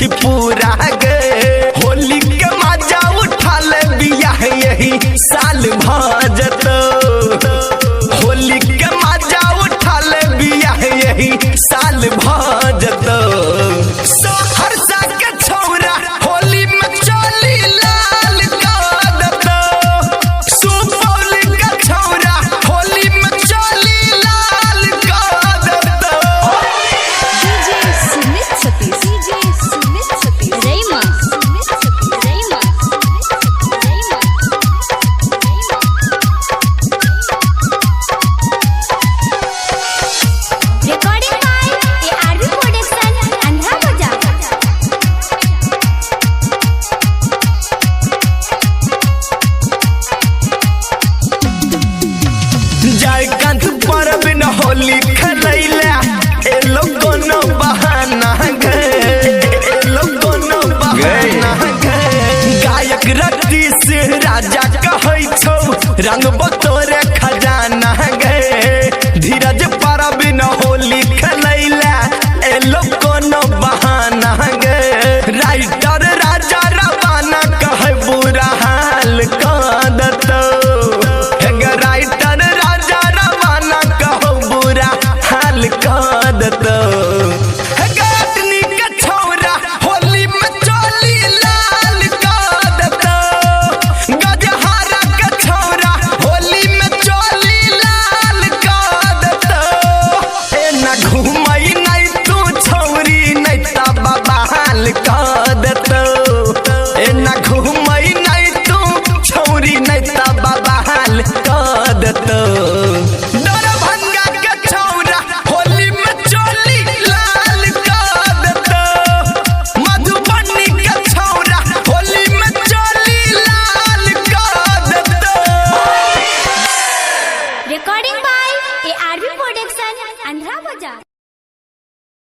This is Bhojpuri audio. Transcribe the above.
सखी पूरा गे। होली के मजा उठा ले बिया यही साल भजत। होली के मजा उठा ले बिया यही साल भजत। सहरसा के छौरा होली में चली लाल कादत। सुपौल के छौरा होली में चली लाल कादत। DJ Sumit Satish, DJ Sumit Satish, Rayma, Sumit Satish, Rayma, Recording by ARV Production, Andhra Bazaar. Jaikant परब न होली खेलैला ए लोगो न बहाना गे। ए लोगो न बहाना गे। गायक रत्ती से राजा कहै छौ रंग बतोरे खजाना गे। धीरज परब न होली खेलैला ए लोगो न बहाना गे। राइटर राजा रवाना कहै बुरा हाल कादत। राइटर राजा रवाना कहो बुरा हाल कादत। गटनी के छौरा होली में चली लाल कादत। गजहारा के छौरा होली में चली लाल कादत। ए ना घूमई नहीं तू छौरी नहीं ता बाबा हाल कादत। ए ना घूमई नहीं तू छौरी नहीं ता